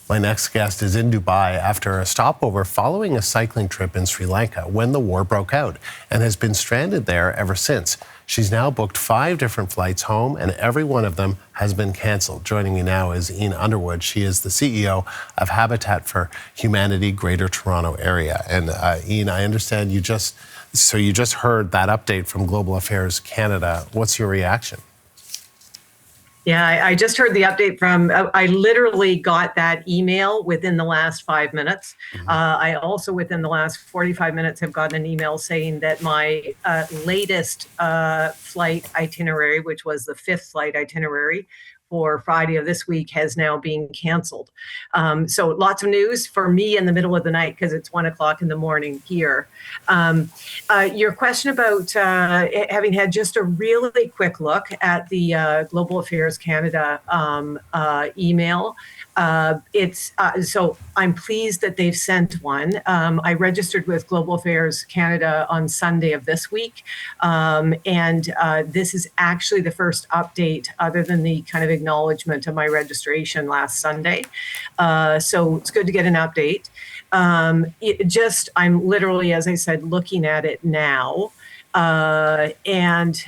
My next guest is in Dubai after a stopover following a cycling trip in Sri Lanka when the war broke out and has been stranded there ever since. She's now booked 5 different flights home and every one of them has been canceled. Joining me now is Ene Underwood. She is the CEO of Habitat for Humanity Greater Toronto Area. And Ene, I understand you just heard that update from Global Affairs Canada. What's your reaction? Yeah, I just heard the update from, I literally got that email within the last 5 minutes. I also, within the last 45 minutes, have gotten an email saying that my latest flight itinerary, which was the 5th flight itinerary for Friday of this week, has now been canceled. So lots of news for me in the middle of the night because it's 1 o'clock in the morning here. Your question about having had just a really quick look at the Global Affairs Canada email. So I'm pleased that they've sent one. I registered with Global Affairs Canada on Sunday of this week. And this is actually the first update other than the kind of acknowledgement of my registration last Sunday. So it's good to get an update. I'm literally, as I said, looking at it now. And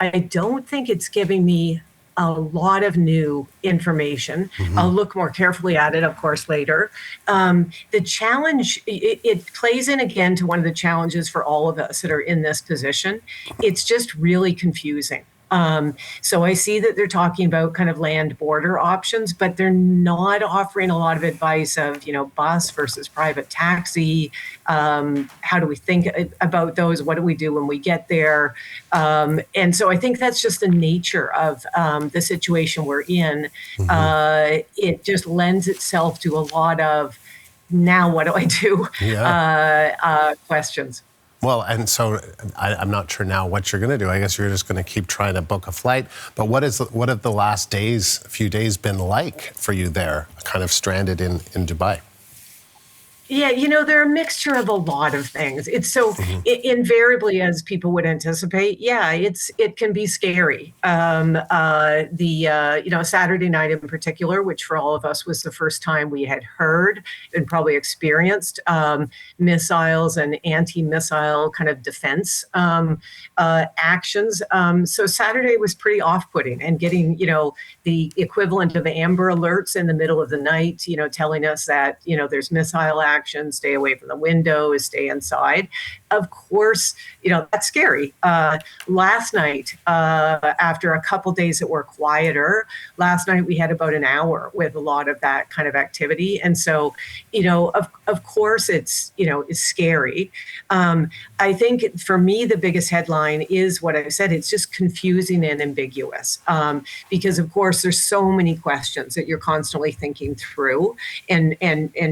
I don't think it's giving me a lot of new information. I'll look more carefully at it, of course, later. The challenge, it plays in again to one of the challenges for all of us that are in this position. It's just really confusing. So I see that they're talking about kind of land border options, but they're not offering a lot of advice of, bus versus private taxi. How do we think about those? What do we do when we get there? And so I think that's just the nature of the situation we're in. It just lends itself to a lot of, now what do I do? Questions. Well, and so I'm not sure now what you're going to do. I guess you're just going to keep trying to book a flight. But what have the last few days been like for you there, kind of stranded in Dubai? Yeah, they're a mixture of a lot of things. It's so invariably, as people would anticipate, it can be scary. Saturday night in particular, which for all of us was the first time we had heard and probably experienced missiles and anti-missile kind of defense actions. So Saturday was pretty off-putting, and getting, the equivalent of Amber Alerts in the middle of the night, telling us that, there's missile action, stay away from the windows, stay inside. Of course, that's scary. Last night, after a couple days that were quieter, last night we had about an hour with a lot of that kind of activity. And so, of course it's scary. I think for me, the biggest headline is what I said. It's just confusing and ambiguous because, of course, there's so many questions that you're constantly thinking through and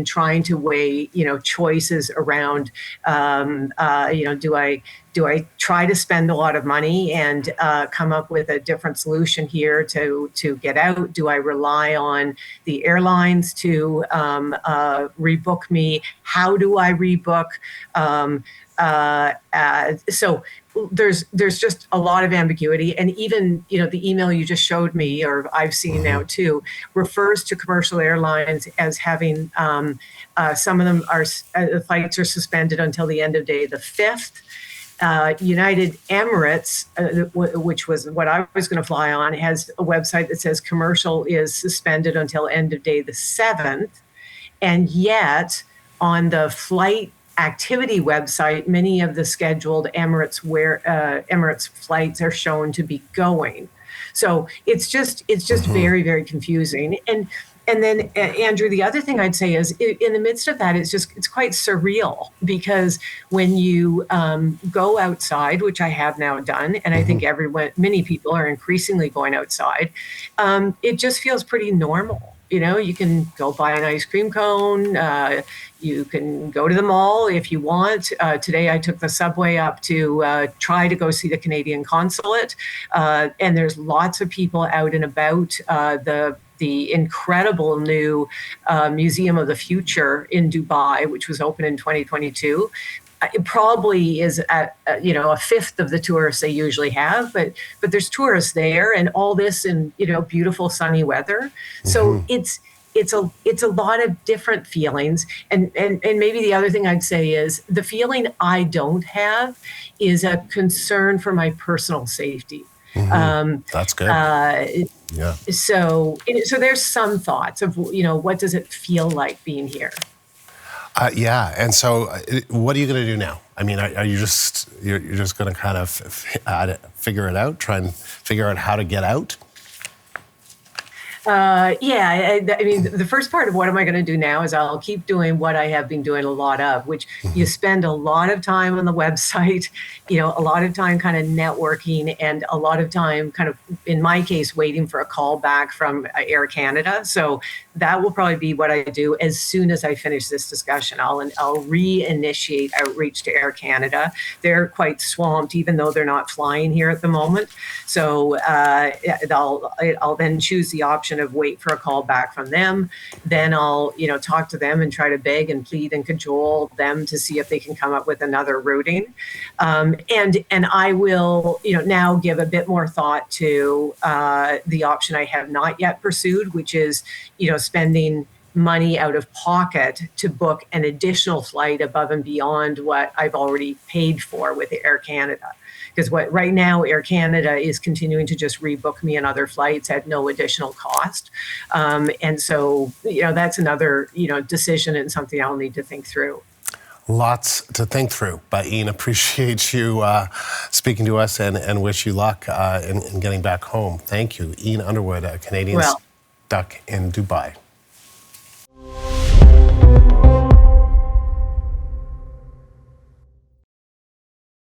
trying to weigh, choices around, do I try to spend a lot of money and come up with a different solution here to get out? Do I rely on the airlines to rebook me? How do I rebook? So there's just a lot of ambiguity, and even the email you just showed me, or I've seen now too, refers to commercial airlines as having some of them the flights are suspended until the end of day the 5th. United Emirates, which was what I was going to fly on, has a website that says commercial is suspended until end of day the 7th, and yet on the flight activity website, many of the scheduled Emirates flights are shown to be going. So it's just very, very confusing. And then, Andrew, the other thing I'd say is in the midst of that, it's quite surreal, because when you go outside, which I have now done, and I think many people are increasingly going outside, it just feels pretty normal. You can go buy an ice cream cone. You can go to the mall if you want. Today, I took the subway up to try to go see the Canadian consulate. And there's lots of people out and about. The incredible new Museum of the Future in Dubai, which was open in 2022. It probably is at a fifth of the tourists they usually have, but there's tourists there, and all this in beautiful sunny weather. So it's it's a lot of different feelings. And maybe the other thing I'd say is the feeling I don't have is a concern for my personal safety. That's good. Yeah. So there's some thoughts of, what does it feel like being here? Yeah, and so what are you going to do now? I mean, are you you're just going to kind of figure it out, try and figure out how to get out? Yeah, I mean, the first part of what am I going to do now is I'll keep doing what I have been doing a lot of, which you spend a lot of time on the website, a lot of time kind of networking, and a lot of time kind of, in my case, waiting for a call back from Air Canada. So that will probably be what I do as soon as I finish this discussion. I'll reinitiate outreach to Air Canada. They're quite swamped, even though they're not flying here at the moment. So I'll then choose the option of wait for a call back from them. Then I'll, talk to them and try to beg and plead and cajole them to see if they can come up with another routing. And I will, now give a bit more thought to the option I have not yet pursued, which is, spending money out of pocket to book an additional flight above and beyond what I've already paid for with Air Canada. Because right now, Air Canada is continuing to just rebook me on other flights at no additional cost. And so, that's another, decision and something I'll need to think through. Lots to think through, but Ene, appreciate you speaking to us and wish you luck in getting back home. Thank you. Ene Underwood, a Canadian stuck in Dubai.